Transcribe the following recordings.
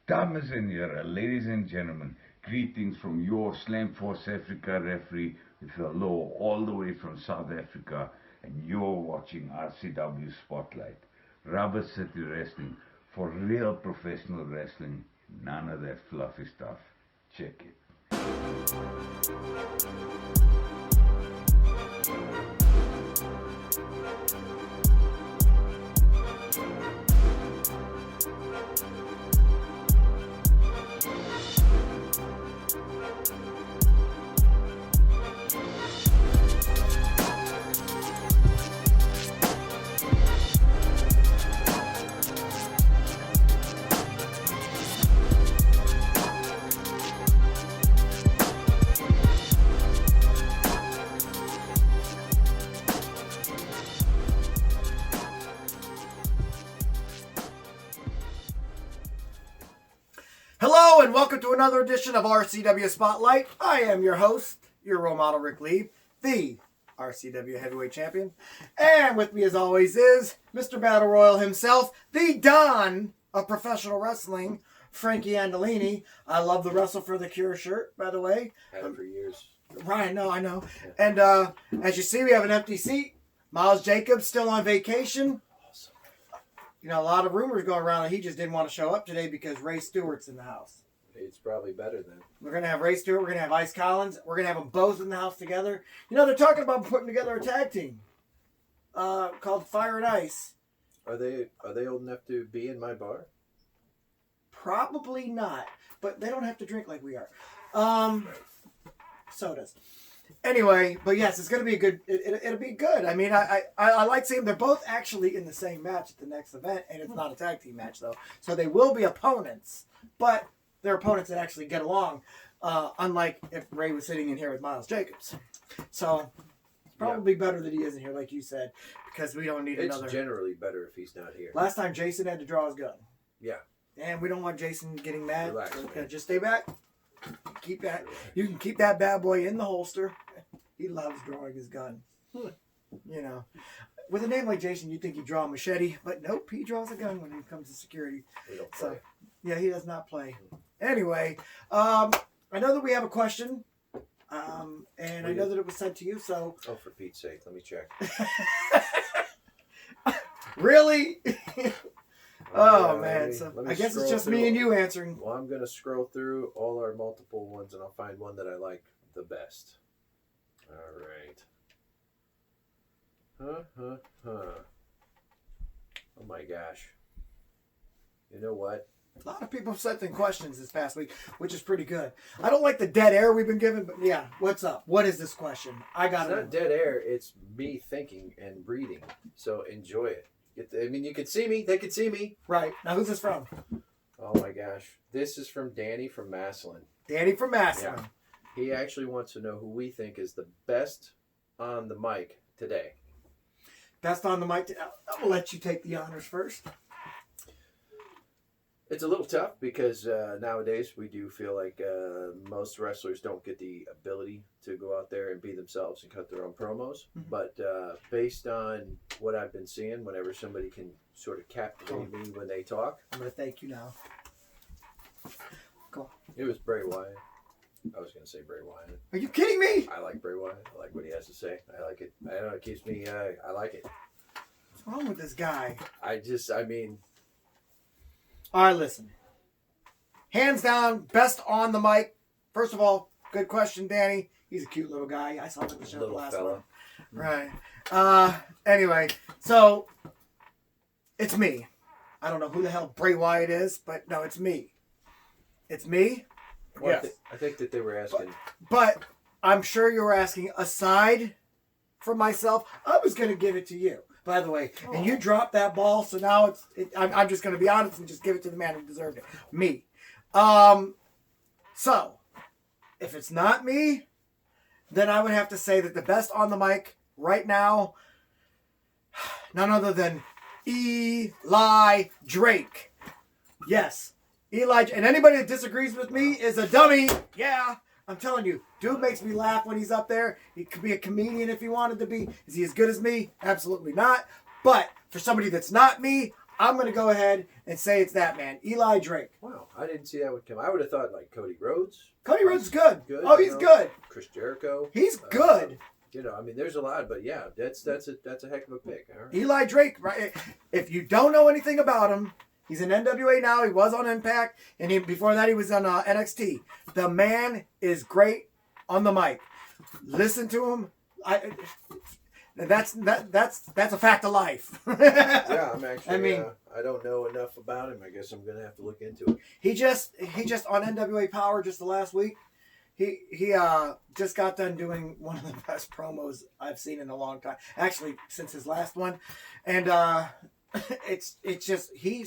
Dames en heren, ladies and gentlemen, greetings from your Slamforce Africa referee with the law all the way from South Africa, and you're watching RCW Spotlight. Rubber City Wrestling for real professional wrestling, none of that fluffy stuff. Check it. Hello and welcome to another edition of RCW Spotlight. I am your host, your role model, Ric Lieb, the RCW Heavyweight Champion. And with me as always is Mr. Battle Royal himself, the Don of professional wrestling, Frankie Andolini. I love the Wrestle for the Cure shirt, by the way. Had it for years. Right, I know. And as you see, we have an empty seat. Miles Jacobs still on vacation. You know, a lot of rumors going around that he just didn't want to show up today because Ray Stewart's in the house. It's probably better then. We're going to have Ray Stewart. We're going to have Ice Collins. We're going to have them both in the house together. You know, they're talking about putting together a tag team called Fire and Ice. Are they old enough to be in my bar? Probably not, but they don't have to drink like we are. Sodas. Anyway, but yes, it's going to be a good. It'll be good. I mean, I like seeing they're both actually in the same match at the next event, and it's not a tag team match though, so they will be opponents, but they're opponents that actually get along. Unlike if Ray was sitting in here with Miles Jacobs, so it's probably better that he isn't here, like you said, because we don't need another. It's generally better if he's not here. Last time Jason had to draw his gun. Yeah. And we don't want Jason getting mad. Relax, so just stay back. Keep that. You can keep that bad boy in the holster. He loves drawing his gun. You know, with a name like Jason, you'd think he'd draw a machete, but nope, he draws a gun when it comes to security. We don't play. So, yeah, he does not play. Anyway, I know that we have a question, and I know that it was sent to you. So, oh, for Pete's sake, let me check. Really? Oh, Yeah, man. So I guess it's just me and you answering. Well, I'm going to scroll through all our multiple ones, and I'll find one that I like the best. All right. Oh, my gosh. You know what? A lot of people sent in questions this past week, which is pretty good. I don't like the dead air we've been given, but yeah, what's up? What is this question? I got it. It's not dead air. It's me thinking and breathing. So enjoy it. You can see me. They can see me. Right. Now, who's this from? Oh, my gosh. This is from Danny from Massillon. Danny from Massillon. Yeah. He actually wants to know who we think is the best on the mic today. Best on the mic. I'm going to let you take the honors first. It's a little tough because nowadays we do feel like most wrestlers don't get the ability to go out there and be themselves and cut their own promos. Mm-hmm. But based on what I've been seeing, whenever somebody can sort of captivate me when they talk. I'm going to thank you now. Go on. It was Bray Wyatt. I was going to say Bray Wyatt. Are you kidding me? I like Bray Wyatt. I like what he has to say. I like it. I don't know. It keeps me, I like it. What's wrong with this guy? All right, listen. Hands down, best on the mic. First of all, good question, Danny. He's a cute little guy. I saw him at the show the last one. Right. Anyway, so it's me. I don't know who the hell Bray Wyatt is, but no, it's me. It's me. Well, yes. I think that they were asking. But I'm sure you were asking aside from myself. I was going to give it to you, by the way. And you dropped that ball, so now I'm just going to be honest and just give it to the man who deserved it. Me. So, if it's not me, then I would have to say that the best on the mic right now, none other than Eli Drake. Yes. Eli, and anybody that disagrees with me is a dummy. Yeah, I'm telling you, dude makes me laugh when he's up there. He could be a comedian if he wanted to be. Is he as good as me? Absolutely not. But for somebody that's not me, I'm going to go ahead and say it's that man, Eli Drake. Wow, I didn't see that would come. I would have thought like Cody Rhodes. Cody Rhodes is good. Good. Oh, he's good. Chris Jericho. He's good. I mean, there's a lot, but yeah, that's a heck of a pick. All right. Eli Drake, right? If you don't know anything about him, he's in NWA now. He was on Impact, and before that, he was on NXT. The man is great on the mic. Listen to him. That's a fact of life. Yeah, I'm actually. I mean, I don't know enough about him. I guess I'm gonna have to look into it. he just on NWA Power just the last week. He just got done doing one of the best promos I've seen in a long time. Actually, since his last one, and it's just he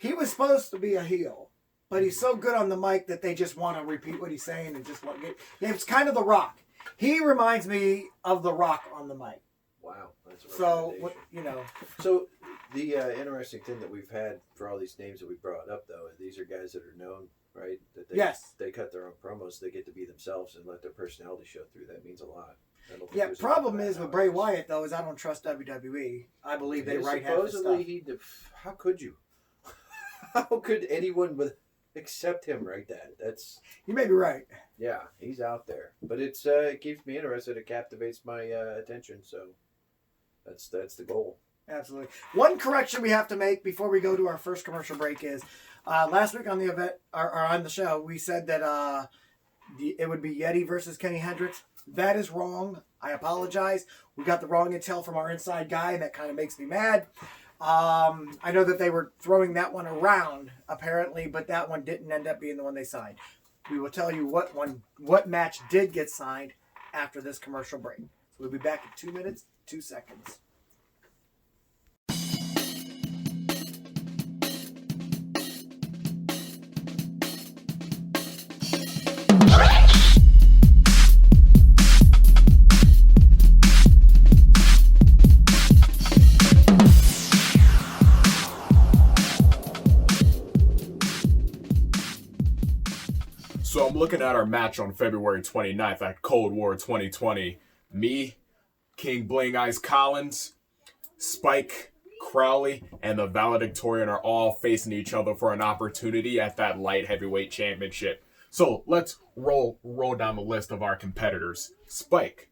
was supposed to be a heel, but he's so good on the mic that they just want to repeat what he's saying and just want to get. It's kind of The Rock. He reminds me of The Rock on the mic. Wow, that's a So recommendation. So the interesting thing that we've had for all these names that we brought up, though, these are guys that are known, right? That they cut their own promos. They get to be themselves and let their personality show through. That means a lot. Yeah, problem is with Bray Wyatt, though, is I don't trust WWE. I believe they write half his stuff. Supposedly, how could you? How could anyone accept him like that? You may be right. Yeah, he's out there, but it keeps me interested. It captivates my attention. So that's the goal. Absolutely. One correction we have to make before we go to our first commercial break is last week on the event or on the show we said that it would be Yeti versus Kenny Hendricks. That is wrong. I apologize. We got the wrong intel from our inside guy, and that kind of makes me mad. I know that they were throwing that one around apparently, but that one didn't end up being the one they signed. We will tell you what match did get signed after this commercial break. So we'll be back in 2 minutes, 2 seconds. So I'm looking at our match on February 29th at Cold War 2020. Me, King Bling Ice Collins, Spike, Crowley, and the Valedictorian are all facing each other for an opportunity at that light heavyweight championship. So let's roll down the list of our competitors. Spike.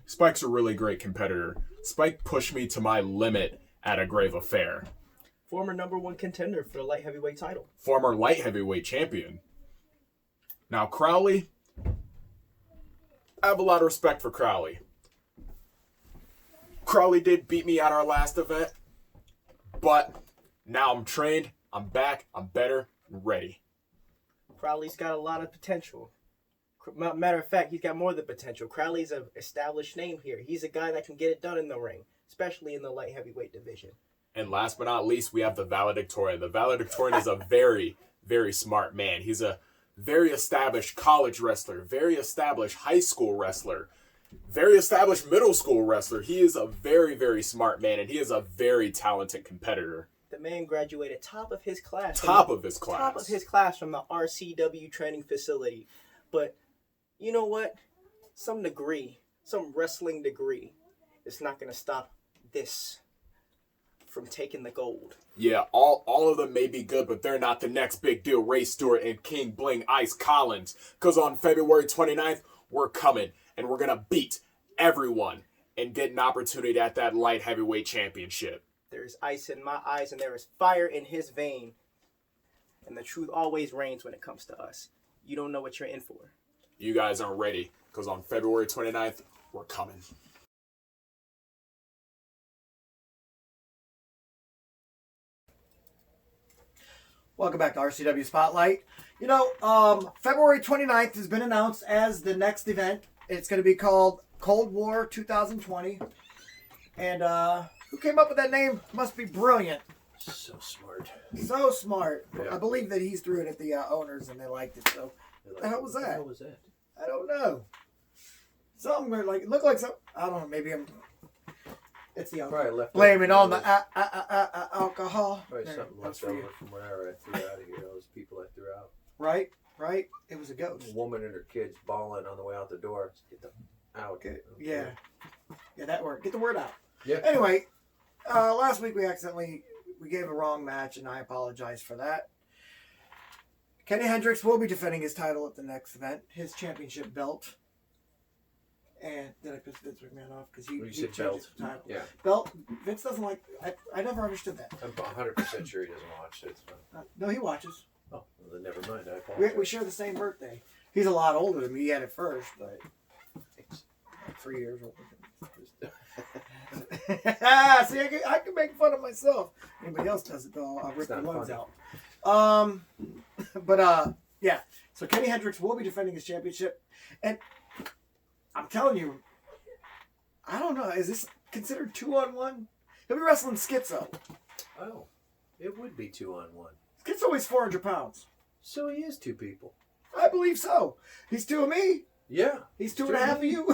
Spike's a really great competitor. Spike pushed me to my limit at a grave affair. Former #1 contender for the light heavyweight title. Former light heavyweight champion. Now, Crowley, I have a lot of respect for Crowley. Crowley did beat me at our last event, but now I'm trained, I'm back, I'm better, I'm ready. Crowley's got a lot of potential. Matter of fact, he's got more than potential. Crowley's an established name here. He's a guy that can get it done in the ring, especially in the light heavyweight division. And last but not least, we have the Valedictorian. The Valedictorian is a very, very smart man. He's a very established college wrestler, very established high school wrestler, very established middle school wrestler. He is a very, very smart man, and he is a very talented competitor. The man graduated top of his class. Top of his class. Top of his class from the RCW training facility. But you know what? Some wrestling degree is not going to stop this from taking the gold. Yeah, all of them may be good, but they're not the next big deal. Ray Stewart and King Bling Ice Collins. Because on February 29th, we're coming, and we're going to beat everyone and get an opportunity at that light heavyweight championship. There's ice in my eyes, and there is fire in his vein. And the truth always reigns when it comes to us. You don't know what you're in for. You guys aren't ready, because on February 29th, we're coming. Welcome back to RCW Spotlight. You know, February 29th has been announced as the next event. It's going to be called Cold War 2020. And who came up with that name must be brilliant. So smart. So smart. Yeah. I believe that he's threw it at the owners and they liked it. So, what the hell was that? What the hell was that? I don't know. Something where, like, it looked like something. I don't know. Maybe it's the alcohol. Blame it on the alcohol. Probably There, something that's left for you. over from whenever I threw out of here. Those people I threw out. Right. It was a ghost. A woman and her kids bawling on the way out the door. Get them out. Okay. Yeah, that word. Get the word out. Yeah. Anyway, Last week we gave a wrong match, and I apologize for that. Kenny Hendricks will be defending his title at the next event, his championship belt. And did I piss Vince McMahon off? Because he said changed belt. the title. Yeah. Belt. Vince doesn't like. I never understood that. I'm 100% sure he doesn't watch it. No, he watches. Oh, well, then never mind. I apologize. We share the same birthday. He's a lot older than me. He had it first, but like 3 years older. See, I can make fun of myself. Anybody else does it though, I'll rip the lungs out. Yeah. So Kenny Hendricks will be defending his championship, and I'm telling you, I don't know. Is this considered 2-on-1? He'll be wrestling Schizo. Oh, it would be 2-on-1. Schizo weighs 400 pounds. So he is 2 people. I believe so. He's 2 of me. Yeah. He's 2.5 of you.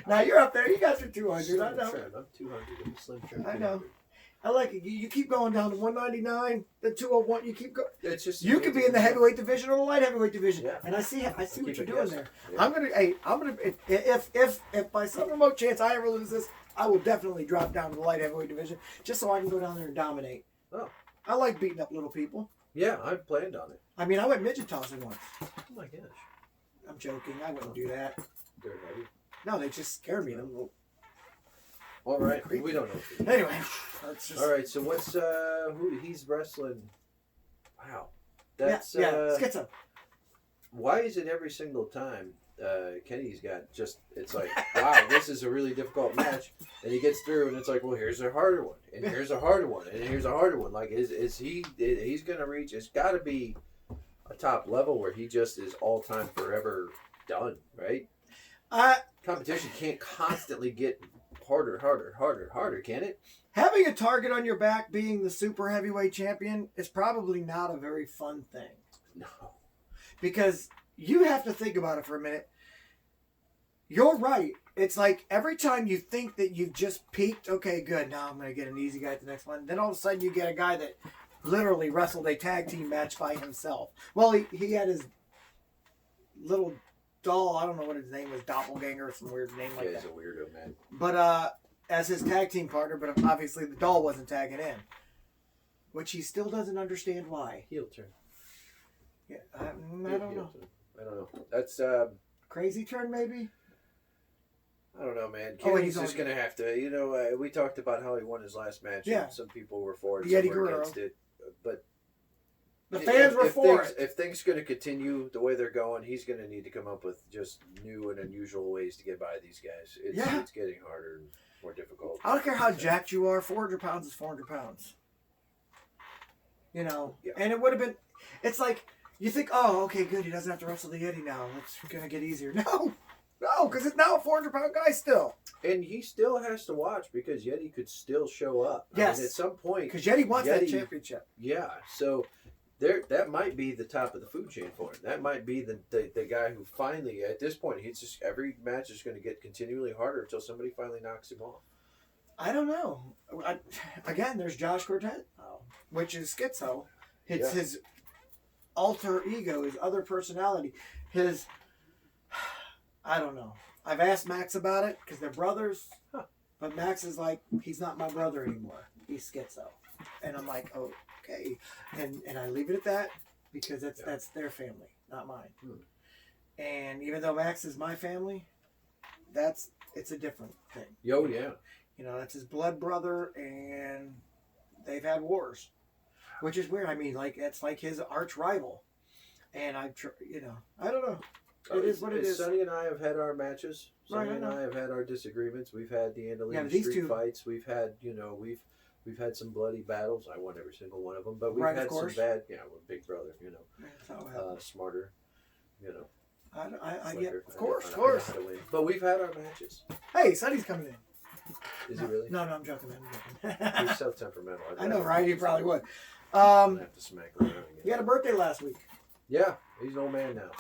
Now you're up there. You got your 200. I know. I'm 200. I'm a slim trim. I know. I like it. You keep going down to 199, then 201. You keep going. It's just You could be in the heavyweight division or the light heavyweight division. Yeah. And I see what Keep you're it doing guessing. there. Yeah. I'm gonna. If by some remote chance I ever lose this, I will definitely drop down to the light heavyweight division just so I can go down there and dominate. Oh. I like beating up little people. Yeah, I planned on it. I mean, I went midget tossing once. Oh my gosh. I'm joking. I wouldn't do that. They're heavy. No, they just scare me. All right. We don't know. Anyway, that's just. All right. So what's who he's wrestling? Wow. That's yeah, Schizo. why is it every single time Kenny's got just, it's like, wow, this is a really difficult match, and he gets through and it's like, well, here's a harder one, and here's a harder one, and here's a harder one. Like, he's gonna reach, it's got to be a top level where he just is all time forever done, right? Competition can't constantly get harder, can it? Having a target on your back being the super heavyweight champion is probably not a very fun thing. No. Because you have to think about it for a minute. You're right. It's like every time you think that you've just peaked, okay, good, now I'm going to get an easy guy at the next one. Then all of a sudden you get a guy that literally wrestled a tag team match by himself. Well, he had his little doll, I don't know what his name was, doppelganger or some weird name like Yeah, that. he's a weirdo, man. But as his tag team partner, but obviously the doll wasn't tagging in. Which he still doesn't understand why. Heel turn. Yeah, I don't know. I don't know. That's Crazy turn, maybe? I don't know, man. Oh, Kenny's just gonna have to. We talked about how he won his last match. Yeah. And some people were for it, The some Eddie were Guerrero. against it. But The fans were for it. If things going to continue the way they're going, he's going to need to come up with just new and unusual ways to get by these guys. It's getting harder and more difficult. I don't care how jacked you are. 400 pounds is 400 pounds. You know, Yeah. and it would have been. It's like you think, oh, okay, good. He doesn't have to wrestle the Yeti now. It's gonna get easier. No, because it's now a 400-pound guy still. And he still has to watch because Yeti could still show up. Yes. I mean, at some point. Because Yeti wants that Yeti- championship. Yeah. So that might be the top of the food chain for him. That might be the guy who finally, at this point, he's just every match is going to get continually harder until somebody finally knocks him off. I don't know. Again, there's Josh Quartet, which is Schizo. It's his alter ego, his other personality, his. I don't know. I've asked Max about it because they're brothers, but Max is like, he's not my brother anymore. He's Schizo, and I'm like, okay, and I leave it at that because that's their family, not mine. And even though Max is my family, it's a different thing. Yo, yeah. You know, that's his blood brother, and they've had wars, which is weird. I mean, like it's like his arch rival, and I don't know. It is what it is. Sonny and I have had our matches. Right, Sonny and I have had our disagreements. We've had the Andolini these street two- fights. We've had, we've had some bloody battles. I won every single one of them. But we've Right, of had some course. bad, with Big Brother, That's how it happens. smarter, I get, slicker. of course, I of know how course. to win. But we've had our matches. Hey, Sonny's coming in. Is he really? No, I'm joking. I'm joking. He's so temperamental. I know, right? He probably would. I have to smack him around again. He had a birthday last week. Yeah, he's an old man now.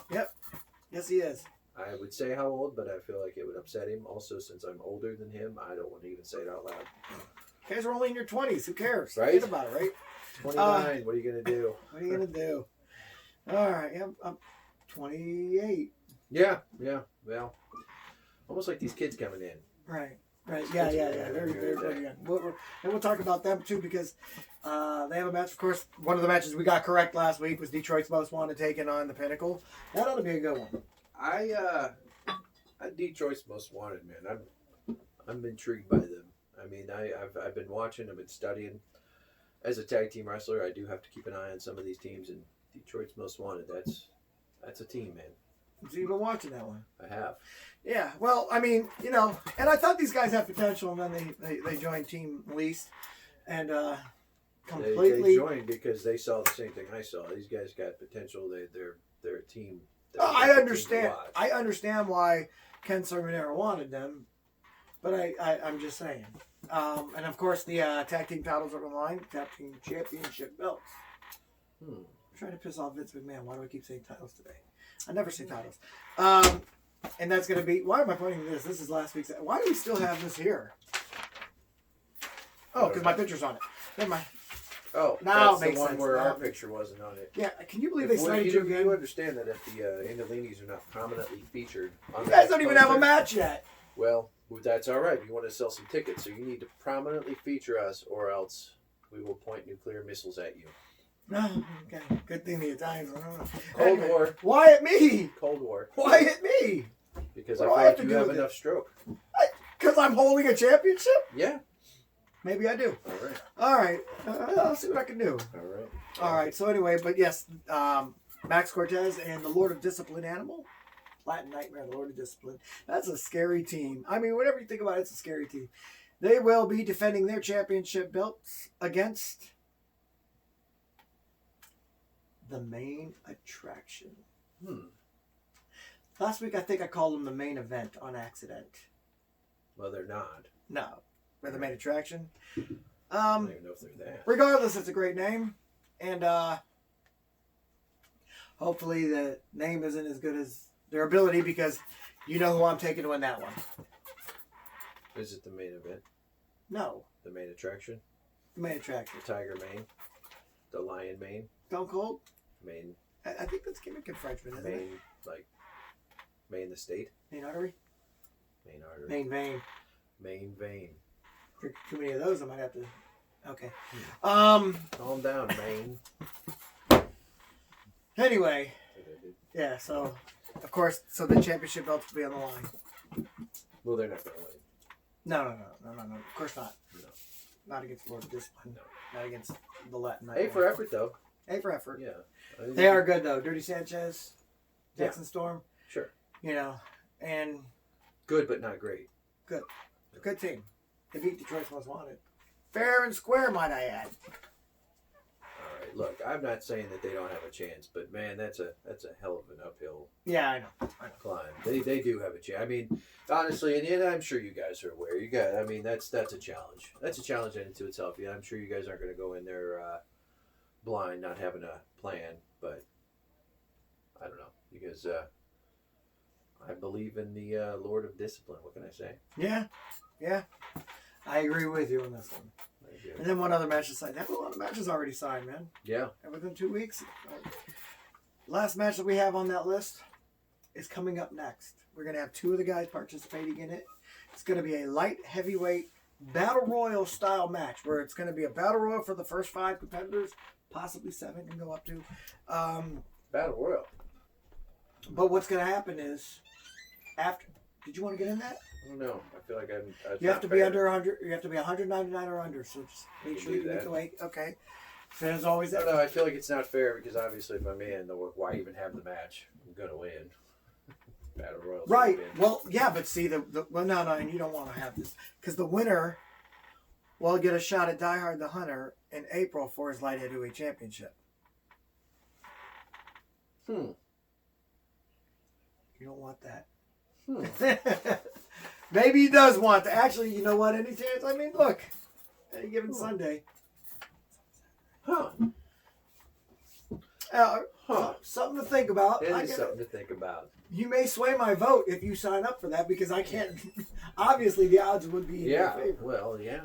Yes, he is. I would say how old, but I feel like it would upset him. Also, since I'm older than him, I don't want to even say it out loud. You guys are only in your 20s. Who cares? Right? Think about it, right? 29, what are you going to do? What are you going to do? All right. Yeah, I'm 28. Yeah. Well, almost like these kids coming in. Right. Right. Yeah. Very, very, very young. And we'll talk about them too because they have a match. Of course, one of the matches we got correct last week was Detroit's Most Wanted taking on the Pinnacle. That ought to be a good one. I Detroit's Most Wanted, man. I'm intrigued by them. I mean, I've been watching. I've been studying. As a tag team wrestler, I do have to keep an eye on some of these teams. And Detroit's Most Wanted. That's a team, man. So you've been watching that one. I have. Yeah, well, I mean, and I thought these guys had potential, and then they joined Team Least, and completely. They joined because they saw the same thing I saw. These guys got potential. They're a team. I understand. I understand why Ken Cerminara wanted them, but I'm just saying. And of course, the tag team titles are on the line. Tag team championship belts. I'm trying to piss off Vince McMahon. Why do I keep saying titles today? I never say titles. And that's going to be... Why am I pointing to this? This is last week's... Why do we still have this here? Oh, because my picture's on it. Never mind. Oh, now that's it makes the one sense. where Now our it makes picture wasn't on it. Yeah, can you believe they cited you again? You understand that if the Andolinis are not prominently featured on You guys don't even have a match yet. Well, that's all right. You want to sell some tickets, so you need to prominently feature us, or else we will point nuclear missiles at you. No, okay. Good thing the Italians... Cold War. Why at me? Cold War. Why at me? Because What I do feel I have like to you do have with enough stroke. Because I'm holding a championship? Yeah. Maybe I do. All right. All right. I'll see what I can do. All right. All right. So anyway, but yes, Max Cortez and the Lord of Discipline Animal. Latin Nightmare, the Lord of Discipline. That's a scary team. I mean, whatever you think about it, it's a scary team. They will be defending their championship belts against the Main Attraction. Last week, I think I called them the Main Event on accident. Well, they're not. No. They're the Main Attraction. I don't even know if they're that. Regardless, it's a great name. And hopefully the name isn't as good as their ability because you know who I'm taking to win that one. Is it the main event? No. The main attraction? The Main Attraction. The tiger mane? The lion mane? Stone Cold? Mane? I think that's gimmick in Frenchman, isn't it? Mane, like, main the state? Main artery? Main artery. Main vein. Main vein. Drink too many of those, I might have to... Okay. Calm down, Maine. Anyway. Yeah, so... Of course, so the championship belts will be on the line. Well, they're not going to win. No. Of course not. No. Not against Lord of Discipline. No. Not against the Latin. A for effort, though. A for effort. Yeah. They are good, though. Dirty Sanchez, Yeah. Jackson Storm, Sure. And Good, but not great. good. Good team. They beat Detroit's Most Wanted. Fair and square, might I add. All right. Look, I'm not saying that they don't have a chance, but man, that's a hell of an uphill Yeah, I know. climb. They do have a chance. I mean, honestly, and I'm sure you guys are aware. I mean, that's a challenge. That's a challenge into itself. Yeah, I'm sure you guys aren't going to go in there blind, not having a plan. But I don't know, because I believe in the Lord of Discipline. What can I say? Yeah. I agree with you on this one. And then one other match is signed. They have a lot of matches already signed, man. Yeah. And within 2 weeks. Last match that we have on that list is coming up next. We're going to have 2 of the guys participating in it. It's going to be a light heavyweight battle royal style match where it's going to be a battle royal for the first 5 competitors. Possibly 7 can go up to. Battle Royal. But what's going to happen is after. Did you want to get in that? I don't know. I feel like You have to be under 100. You have to be 199 or under. So just make You sure do you make that. the weight. Okay. So there's always I that. don't know. I feel like it's not fair because obviously if I'm in, why even have the match? I'm gonna win. Battle Royal. Right. Well, yeah, but see no, and you don't want to have this because the winner will get a shot at Die Hard the Hunter in April for his light heavyweight championship. You don't want that. Maybe he does want to. Actually, you know what? Any chance? I mean, look. Any given Sunday. Something to think about. It is something to think about. You may sway my vote if you sign up for that because I can't. Obviously, the odds would be in your favor. Well, yeah.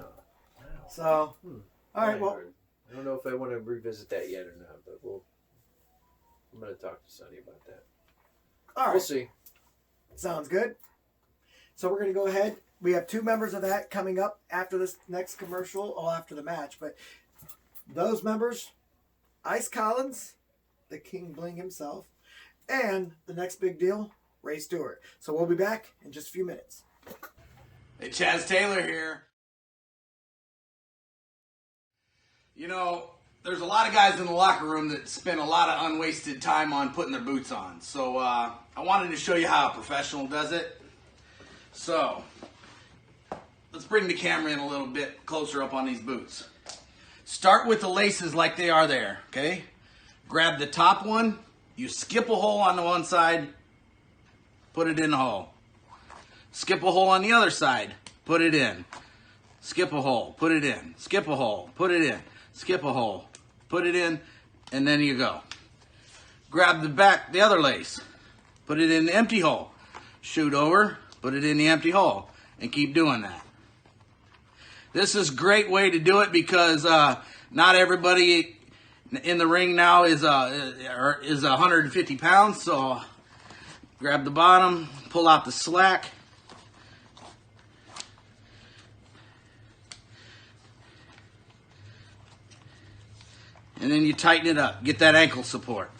Wow. So, all right. Well, I don't know if I want to revisit that yet or not, but I'm going to talk to Sonny about that. all right. We'll see. Sounds good. So we're going to go ahead we have 2 members of that coming up after this next commercial, or after the match. But those members, Ice Collins, the King Bling himself, and the next big deal, Ray Stewart. So we'll be back in just a few minutes. Hey, Chazz Taylor here. You know, there's a lot of guys in the locker room that spend a lot of unwasted time on putting their boots on. So I wanted to show you how a professional does it. So let's bring the camera in a little bit closer up on these boots. Start with the laces like they are there, okay? Grab the top one, you skip a hole on the one side, put it in the hole. Skip a hole on the other side, put it in. Skip a hole, put it in. Skip a hole, put it in. Skip a hole, put it in, and then you go. Grab the other lace, put it in the empty hole. Shoot over, put it in the empty hole, and keep doing that. This is a great way to do it because not everybody in the ring now is 150 pounds. So grab the bottom, pull out the slack. And then you tighten it up. Get that ankle support.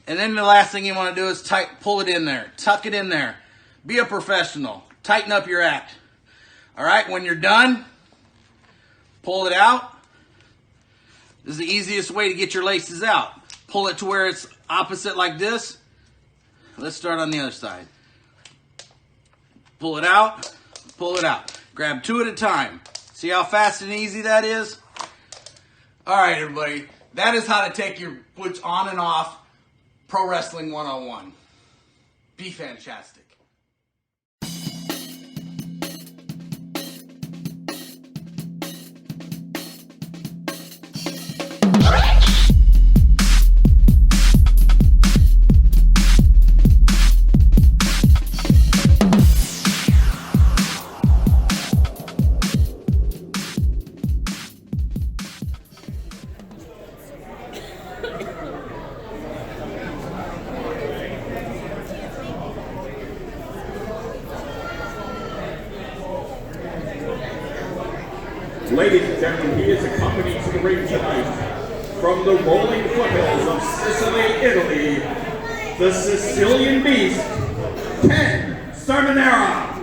And then the last thing you want to do is pull it in there. Tuck it in there. Be a professional. Tighten up your act. All right, when you're done, pull it out. This is the easiest way to get your laces out. Pull it to where it's opposite like this. Let's start on the other side. Pull it out. Pull it out. Grab 2 at a time. See how fast and easy that is? All right, everybody. That is how to take your boots on and off. Pro Wrestling 101. Be fantastic. Ladies and gentlemen, he is accompanied to the ring tonight from the rolling foothills of Sicily, Italy, the Sicilian Beast, Ken Cerminara.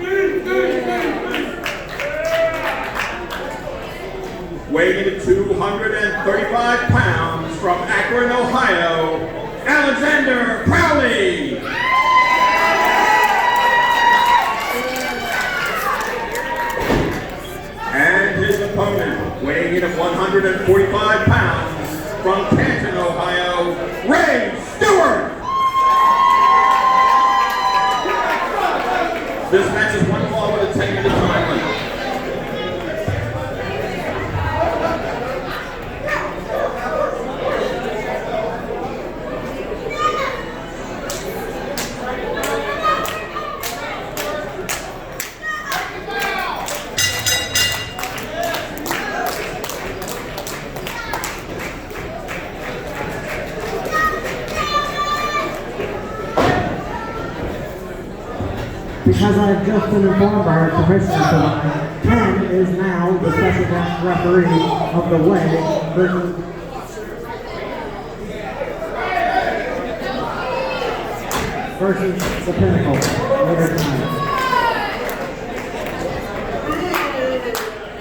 Weighing in at 235 pounds from Akron, Ohio, Alexander Crowley. And his opponent, weighing in at 145 pounds, from Canton, Ohio, Ray Stewart! This match is 1 fall with a 10-minute time limit. Because I have just been informed by our commissioner tonight, Ken is now the special guest referee of the Way versus the Pinnacle later tonight.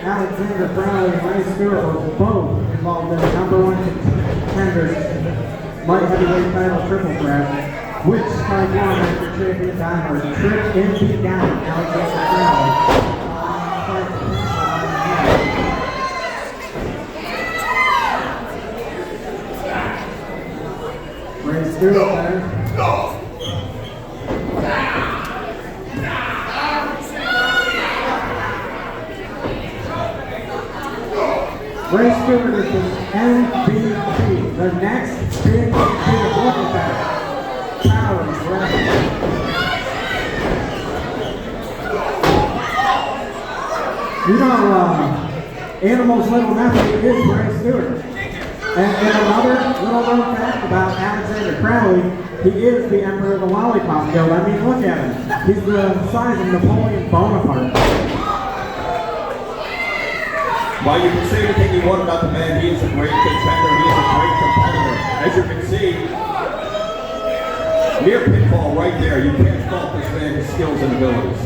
Alexander Crowley and Ray Stewart were both involved in the #1 contenders light heavyweight title triple threat. Which by one after champion Diamond tripped and beat down Alexander Crowley. Ray Stewart there. Ray Stewart is the MVP, the next big thing. Look at that. You know, Animal's little nephew is Ray Stewart. And another little known fact about Alexander Crowley, he is the Emperor of the Lollipop Guild. I mean, look at him. He's the size of Napoleon Bonaparte. While you can say anything you want about the man, he is a great contender. He is a great competitor. As you can see, near pinfall right there. You can't fault this man's skills and abilities.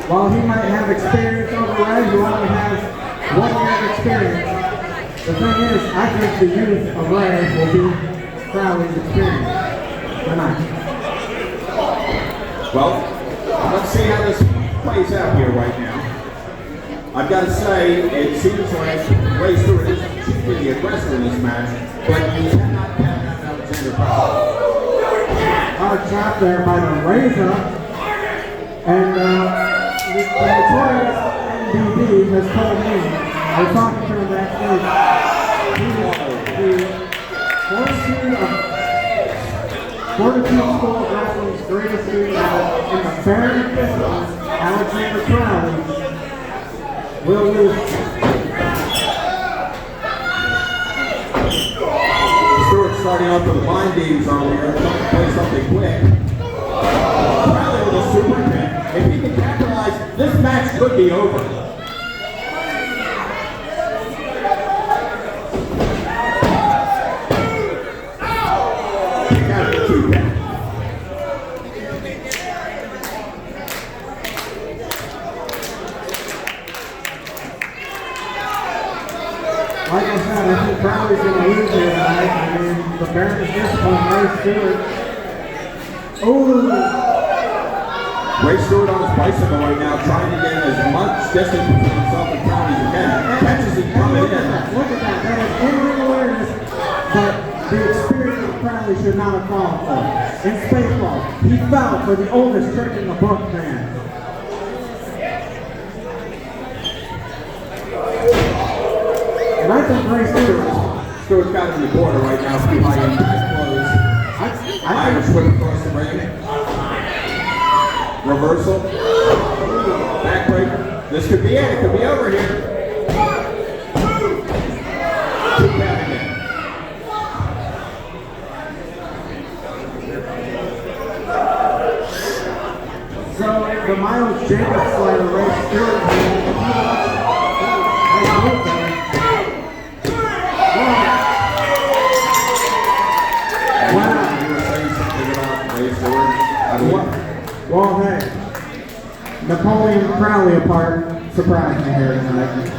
While he might have experience over Ray, who only has 1 year of experience, the thing is, I think the youth of Ray will be Crowley's experience tonight. Well, let's see how this plays out here right now. I've got to say, it seems like Ray Stewart is chiefly the aggressor in this match, but you cannot count out Alexander Crowley. Hard shot there by the Razor, and the notorious MDB has told me, I was talking to him backstage, he is the Fortitude School of Wrestling's greatest student in the Baron Pistols, Alexander Crowley, will lose. Stewart starting off with the mind games earlier, trying to play something quick. Crowley with a super kick. If he can capitalize, this match could be over. Kick out of the 2 count. Like I said, I think Crowley's going to lose here tonight. I mean, the Baron is disciplined, Ray Stewart. Ooh! Ray Stewart on his bicycle right now, trying to get as much distance between himself and Crowley as he can. Catches him coming Look at in. that. Look at that. That is in-ring awareness, but the experience of Crowley should not have fallen for. In Spaceball, he fell for the oldest trick in the book, man. And I think Ray Stewart's got him in the corner right now, behind him, eyes closed. Irish whip across the ring. Reversal. Backbreaker. This could be it. It could be over here. 2 count again. So the Miles Jacobs slider, Ray Stewart, well, hey, Napoleon Crowley apart surprised me here tonight.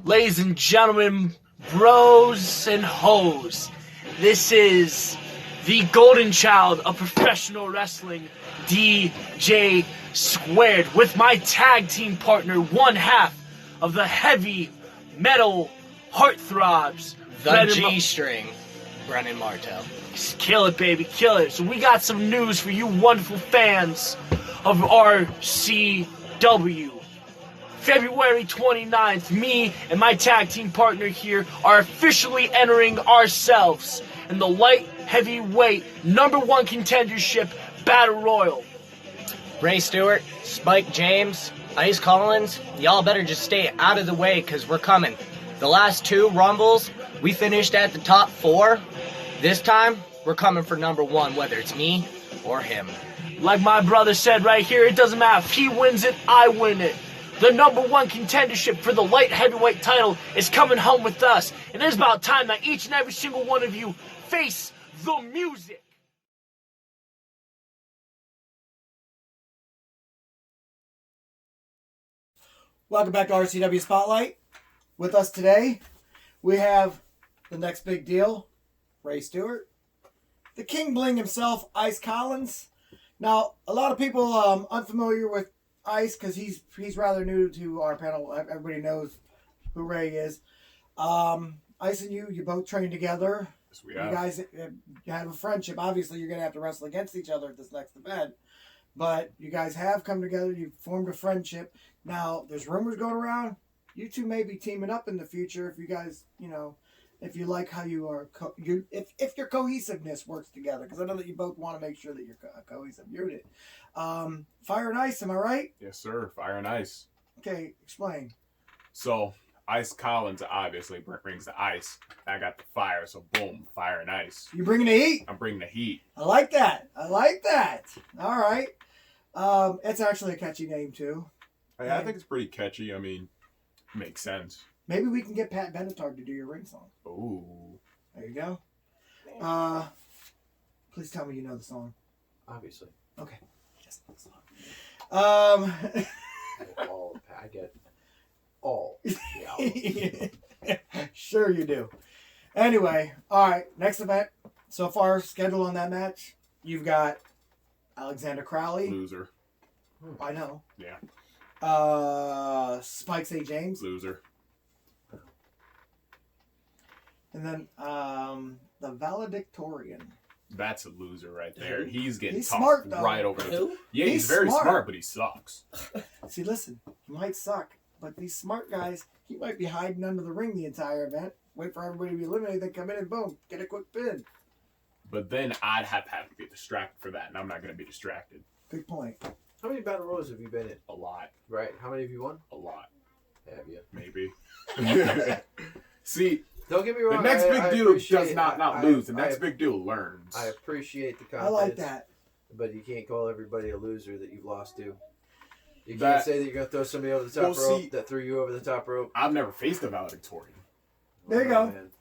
Ladies and gentlemen, bros and hoes, this is the golden child of professional wrestling, DJ Squared, with my tag team partner, one half of the heavy metal heartthrobs, The G-string, Brennan Martel. Kill it, baby, kill it. So we got some news for you wonderful fans of RCW. February 29th, me and my tag team partner here are officially entering ourselves in the light heavyweight #1 contendership battle royal. Ray Stewart, Spike James, Ice Collins, y'all better just stay out of the way because we're coming. The last 2 Rumbles, we finished at the top 4. This time, we're coming for #1, whether it's me or him. Like my brother said right here, it doesn't matter if he wins it, I win it. The #1 contendership for the light heavyweight title is coming home with us. And it's about time that each and every single one of you face the music. Welcome back to RCW Spotlight. With us today, we have the next big deal, Ray Stewart. The King Bling himself, Ice Collins. Now, a lot of people unfamiliar with Ice, because he's rather new to our panel. Everybody knows who Ray is. Ice and you both train together. Yes, we You have. guys you have a friendship. Obviously, you're going to have to wrestle against each other at this next event. But you guys have come together. You've formed a friendship. Now, there's rumors going around. You two may be teaming up in the future if you guys, if you like how you are, if your cohesiveness works together. Because I know that you both want to make sure that you're a cohesive unit. Fire and Ice, am I right? Yes, sir. Fire and Ice. Okay, explain. So, Ice Collins obviously brings the ice. I got the fire, so boom, fire and ice. You bringing the heat? I'm bringing the heat. I like that. All right. It's actually a catchy name, too. Hey, I think it's pretty catchy. I mean, makes sense. Maybe we can get Pat Benatar to do your ring song. Ooh. There you go. Please tell me you know the song. Obviously. Okay. Yes, the song. I get all. Sure you do. Anyway, all right. Next event. So far, scheduled on that match, you've got Alexander Crowley. Loser. I know. Yeah. Spike St. James. Loser. And then the valedictorian. That's a loser right there. He's getting He's tossed smart, though. right over the top. Who? Yeah, He's he's very smart. smart, but he sucks. See, listen, he might suck, but these smart guys, he might be hiding under the ring the entire event, wait for everybody to be eliminated, then come in and boom, get a quick pin. But then I'd have to get distracted for that, and I'm not going to be distracted. Good point. How many battle royals have you been in? A lot. Right. How many have you won? A lot. Have you? Maybe. See, Don't get me the wrong. next I big dude appreciate- does not I- lose. The I- next big dude learns. I appreciate the I confidence. like that. But you can't call everybody a loser that you've lost to. You That- can't say that you're going to throw somebody over the top Well, rope see- that threw you over the top rope. I've never faced a valedictorian. There you go. Man.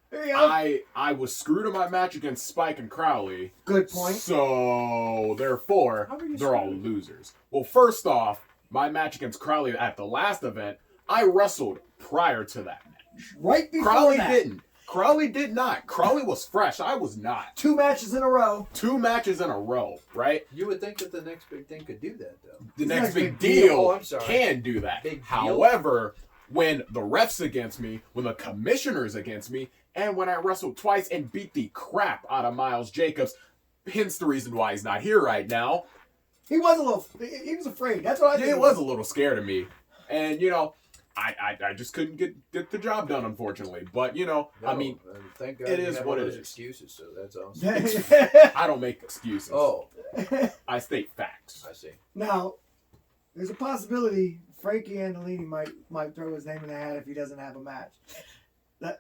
There you go. I was screwed in my match against Spike and Crowley. Good point. So, therefore, How are you they're all screwed? losers. Well, first off, my match against Crowley at the last event, I wrestled prior to that match. Right before Crowley that, didn't. Crowley did not. Crowley was fresh. I was not. 2 matches in a row. 2 matches in a row, right? You would think that the next big thing could do that, though. The Next next big big deal. deal Oh, I'm sorry. can do that. Big deal? However, when the ref's against me, when the commissioner's against me, and when I wrestled twice and beat the crap out of Miles Jacobs, hence the reason why he's not here right now. He was he was afraid. That's what I think. It was a little scared of me. And, I just couldn't get the job done, unfortunately. But, I mean, and thank God it you is have what all it those is. excuses, so that's awesome. I don't make excuses. Oh, I state facts. I see. Now, there's a possibility Frankie Andolini might throw his name in the hat if he doesn't have a match. The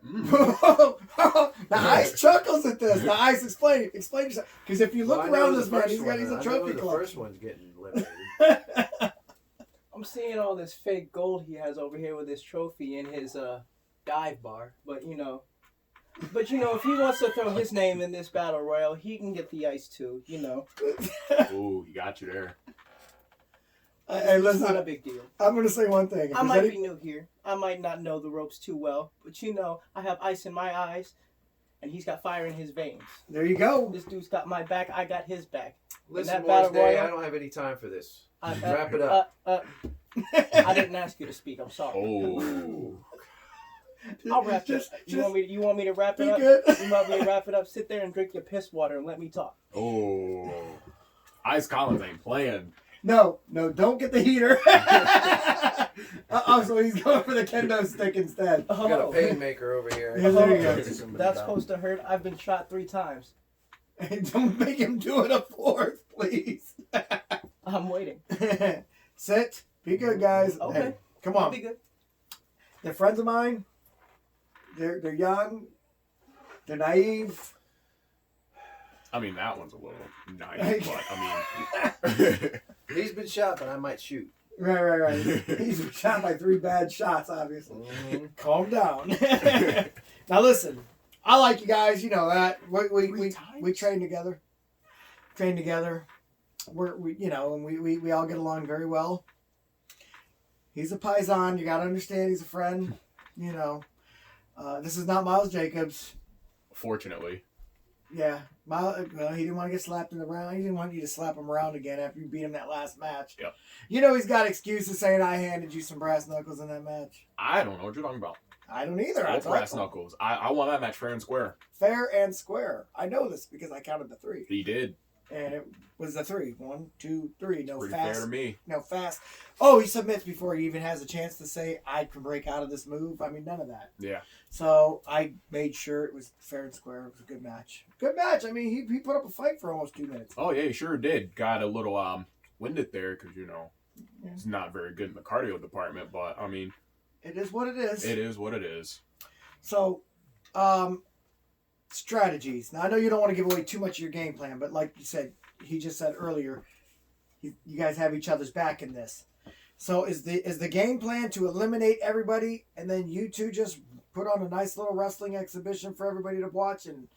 Ice chuckles at this. The Ice, explain yourself. Because if you look Well, I know around the this man, first he's one, a I trophy know the collection. first one's getting eliminated. I'm seeing all this fake gold he has over here with his trophy in his dive bar, but if he wants to throw his name in this battle royal, he can get the ice too. Ooh, he got you there. Hey, It's listen, not a big deal. I'm going to say one thing. If I there's might any- be new here. I might not know the ropes too well, but I have ice in my eyes, and he's got fire in his veins. There you go. This dude's got my back. I got his back. Listen, that Morris battle Day, royal- I don't have any time for this. I- Wrap it up. I didn't ask you to speak. I'm sorry. Oh. I'll wrap it. You want me to wrap it be up? good. You want me to wrap it up? Sit there and drink your piss water and let me talk. Oh. Ice Collins ain't playing. No, don't get the heater. So he's going for the kendo stick instead. I got a pain maker over here. Yeah, there you go. That's supposed to hurt. I've been shot 3 times. Hey, don't make him do it a 4th, please. I'm waiting. Sit. Be good, guys. Okay. Hey, come I'll on. be good. They're friends of mine. They're young. They're naive. I mean, that one's a little naive, but I mean. He's been shot, but I might shoot. Right. He's shot by 3 bad shots, obviously. Calm down. Now listen, I like you guys. You know that we train together. And we all get along very well. He's a paisan. You gotta understand, he's a friend. This is not Miles Jacobs. Fortunately. Yeah. Well, he didn't want to get slapped in the round. He didn't want you to slap him around again after you beat him that last match. Yep. You know he's got excuses saying I handed you some brass knuckles in that match. I don't know what you're talking about. I don't either. Both brass knuckles. I won that match fair and square. Fair and square. I know this because I counted the 3. He did. And it was the 3. 1, 2, 3. No Pretty fast. fair to me. No fast. Oh, he submits before he even has a chance to say I can break out of this move. I mean, none of that. Yeah. So I made sure it was fair and square. It was a good match. Good match. I mean, he put up a fight for almost 2 minutes. Oh yeah, he sure did. Got a little winded there because it's not very good in the cardio department. But I mean, it is what it is. It is what it is. So, strategies. Now I know you don't want to give away too much of your game plan, but like you said, he just said earlier, you guys have each other's back in this. So is the game plan to eliminate everybody and then you two just put on a nice little wrestling exhibition for everybody to watch and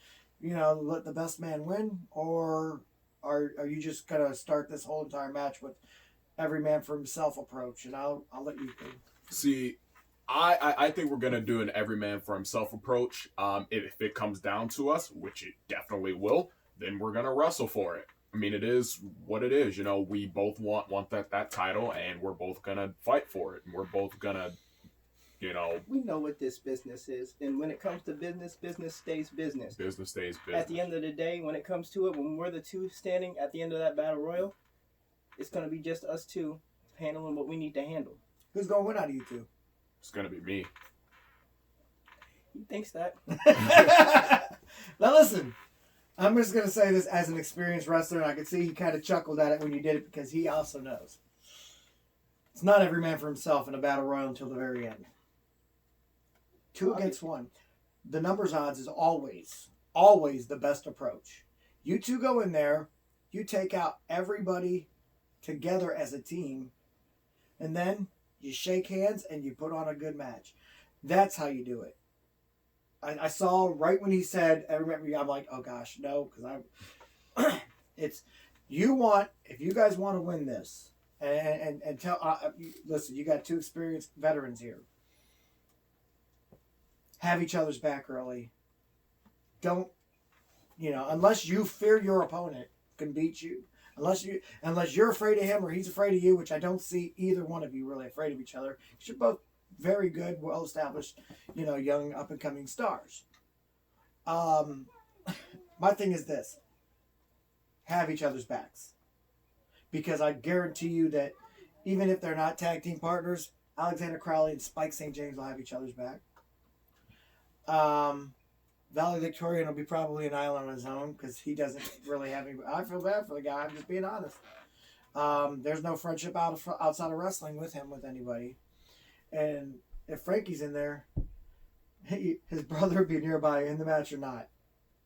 let the best man win, or are you just gonna start this whole entire match with every man for himself approach? And I'll let you think. See, I think we're gonna do an every man for himself approach. If it comes down to us, which it definitely will, then we're gonna wrestle for it. I mean, it is what it is. We both want that title, and we're both gonna fight for it, and we're both gonna, We know what this business is, and when it comes to business, business stays business. Business stays business. At the end of the day, when it comes to it, when we're the two standing at the end of that battle royal, it's gonna be just us two handling what we need to handle. Who's gonna win out of you two? It's gonna be me. He thinks that. Now listen, I'm just going to say this as an experienced wrestler, and I could see he kind of chuckled at it when you did it because he also knows. It's not every man for himself in a battle royal until the very end. 2 against 1. The numbers odds is always the best approach. You two go in there, you take out everybody together as a team, and then you shake hands and you put on a good match. That's how you do it. I saw right when he said, I remember, I'm like, oh gosh, no, because it's, if you guys want to win this, and listen, you got 2 experienced veterans here. Have each other's back early. Don't, unless you fear your opponent can beat you, unless you're afraid of him or he's afraid of you, which I don't see either one of you really afraid of each other. You're both very good, well-established, young up-and-coming stars. My thing is this. Have each other's backs. Because I guarantee you that even if they're not tag team partners, Alexander Crowley and Spike St. James will have each other's back. Valley Victorian will be probably an island on his own because he doesn't really have any... I feel bad for the guy, I'm just being honest. There's no friendship outside of wrestling with him, with anybody. And if Frankie's in there, his brother would be nearby in the match or not.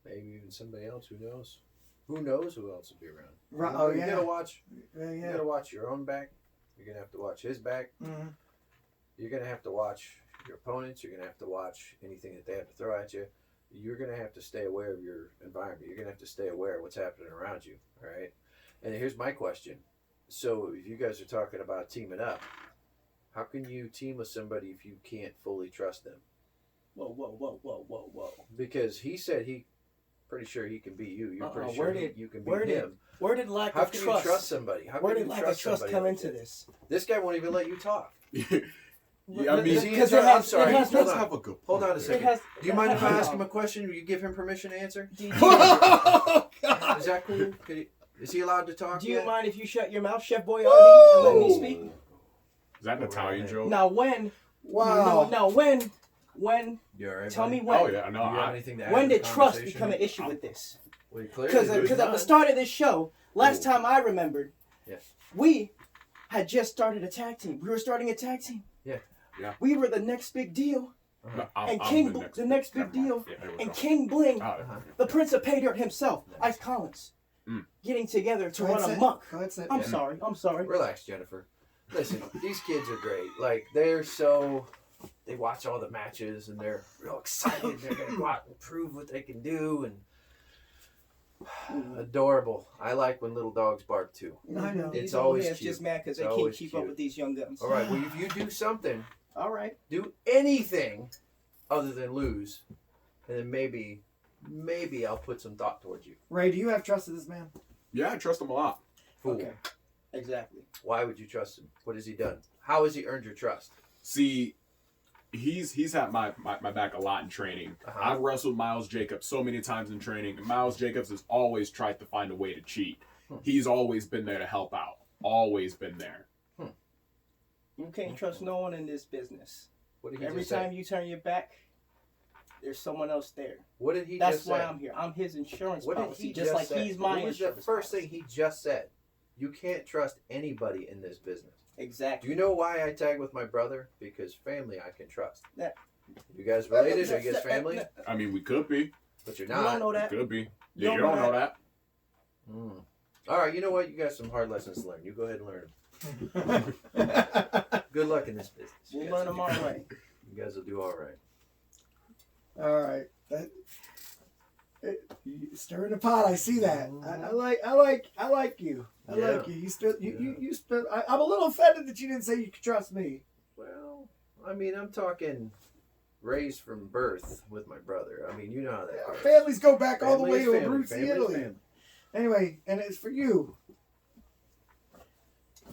Maybe even somebody else. Who knows? Who knows who else will be around? Right, you gotta watch. Yeah. You gotta watch your own back. You're gonna have to watch his back. Mm-hmm. You're gonna have to watch your opponents. You're gonna have to watch anything that they have to throw at you. You're gonna have to stay aware of your environment. You're gonna have to stay aware of what's happening around you. All right. And here's my question. So if you guys are talking about teaming up, how can you team with somebody if you can't fully trust them? Whoa. Because he said pretty sure he can beat you. You're pretty sure you can beat him. Where did lack How of can trust? you trust somebody? Where did lack of trust come into this? This guy won't even let you talk. Yeah, I mean, Because I'm sorry. he does have a good point. Hold on a second. Do you mind if I ask him a a question? Will you give him permission to answer? Oh, God. Is that cool? Is he allowed to talk? Do you yet? mind if you shut your mouth, Chef Boyardee, and let me speak? Is that an Italian joke? Now when? Wow. No, when? You all right, Tell buddy? me when. Oh yeah, no. Do you have anything to add When to the did trust conversation? become an issue with this? Well, clearly Because there's at the none. start of this show, last time I remembered, Yes. we had just started a tag team. We were starting a tag team. Yeah. We were the next big deal. No, And I'm King, the next never big mind. deal, Yeah, there we and go. King Bling, Oh, the Prince of Pay Dirt himself, Ice Collins, getting together to run amok. Go ahead, sit. I'm sorry. Relax, Jennifer. Listen, these kids are great. Like, they watch all the matches and they're real excited. They're going to go out and prove what they can do. And adorable. I like when little dogs bark too. I know. It's These old always heads cute. just mad because they It's can't always keep up cute. with these young guns. All right, well, if you do something, All right. do anything other than lose, and then maybe maybe I'll put some thought towards you. Ray, do you have trust in this man? Yeah, I trust him a lot. Fool. Okay. Exactly. Why would you trust him? What has he done? How has he earned your trust? See, he's had my back a lot in training. Uh-huh. I've wrestled Miles Jacobs so many times in training, and Miles Jacobs has always tried to find a way to cheat. He's always been there to help out. Always been there. You can't trust no one in this business. What did he Every just time say? you turn your back, there's someone else there. What did he That's just why say? I'm here. I'm his insurance What did policy, he just like say? he's my What was the insurance first policy. thing he just said? You can't trust anybody in this business. Do Exactly. you know why I tag with my brother? Because family I can trust. Yeah. You guys related? Are you guys family? I mean, we could be. But you're You not. don't know that. Could be. You Yeah, you don't don't know know that. All right, you know what? You got some hard lessons to learn. You go ahead and learn them. Good luck in this business. We'll You learn guys them will all do- right. You guys will do all right. All right. You stirring the pot. I see that. I like you. I Yeah. like you. You still. You still. I'm a little offended that you didn't say you could trust me. Well, I mean, I'm talking raised from birth with my brother. I mean, you know how that goes. Families go back all the Family way is to family. Abruzzi, Family is Italy. family. Anyway, and it's for you.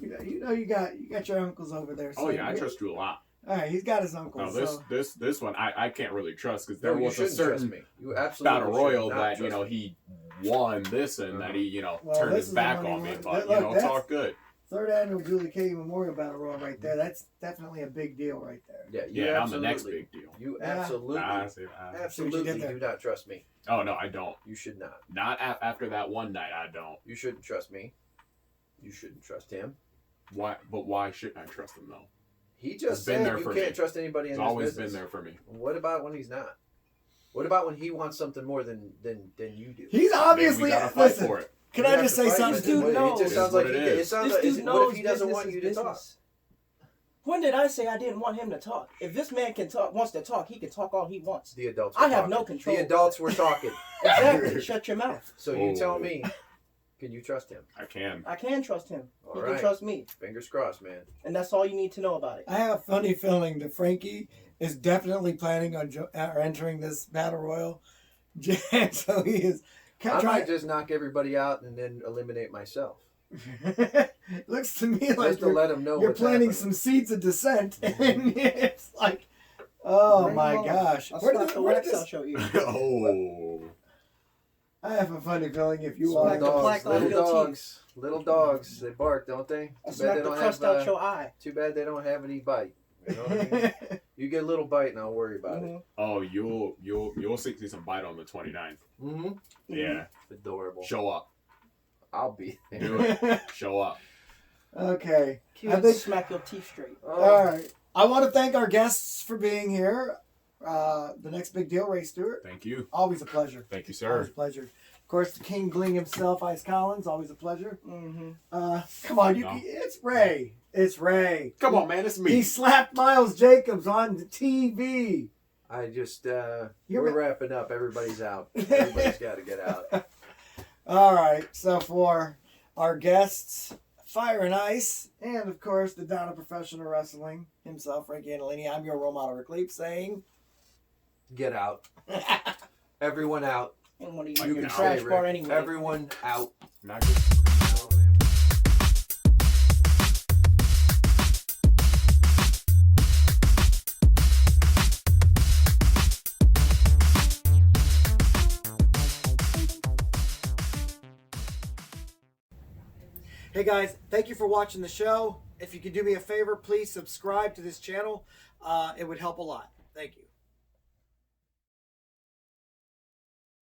You know you got your uncles over there. Oh so yeah, I you're- trust you a lot. All right, he's got his uncles. No, so. this one I can't really trust because No, there you was a shouldn't trust certain me. You absolutely battle should royal not that trust me. he won this and that he Well, turned this his is back the money on me, one. but Look, it's that's- all good. Third annual Julie Katie Memorial Battle Royal right there. That's definitely a big deal right there. Yeah, you Yeah, I'm the next absolutely- big deal. You Yeah. absolutely, Nah, See what absolutely you did do not trust me. oh no, I don't. You should not. Not after that one night. I don't. You shouldn't trust me. You shouldn't trust him. Why? But why shouldn't I trust him though? He He's just been said there you for can't me. trust anybody in He's this always business. been there for me. What about when he's not? What about when he wants something more than you do? He's Then obviously. we gotta fight Listen, for it. can You I have just to say fight something? with This dude him. It knows. just sounds It is like what he, it is. it sounds This like. dude What knows if he doesn't business want is you to talk? business. When did I say I didn't want him to talk? If this man wants to talk, he can talk all he wants. The adults. I were have talking. no control. The adults were talking. Exactly. Shut your mouth. So you Oh. tell me, can you trust him? I can. I can trust him. All He right. can trust me. Fingers crossed, man. And that's all you need to know about it. I have a funny feeling that Frankie is definitely planning on entering this battle royal. So he is. I Try, might just knock everybody out and then eliminate myself. looks to me like Just to let him know you're what's planting happening. some seeds of dissent, and it's like, oh Bring my him on. gosh, I'll where slap did the where wax did out this? your ear. Oh. I have a funny feeling if you Smack are. the plaque on your teeth. Little dogs, they bark, don't they? I'll Too bad smack they the don't crust have. out your eye. Too bad they don't have any bite. You know what I mean? You get a little bite, and I'll worry about it. Oh, you'll see some bite on the 29th. Mm-hmm. Yeah. Adorable. Show up. I'll be there. Do it. Show up. Okay. Cute. I think- Smack your teeth straight. All right. I want to thank our guests for being here. The next big deal, Ray Stewart. Thank you. Always a pleasure. Thank you, Always sir. a pleasure. Of course, the King Bling himself, Ice Collins. Always a pleasure. Mm-hmm. Come on, No. it's Ray. It's Ray. Come on, man. It's me. He slapped Miles Jacobs on the TV. I just, You're we're ma- wrapping up. Everybody's out. Everybody's got to get out. All right. So for our guests, Fire and Ice, and of course the Don of Professional Wrestling himself, Frankie Andolini. I'm your role model, Ric Lieb, saying, Get out. Everyone out. And one of You you can your say, trash Rick. bar anyway. Everyone out. Not good. hey guys, thank you for watching the show. If you could do me a favor, please subscribe to this channel. It would help a lot. Thank you.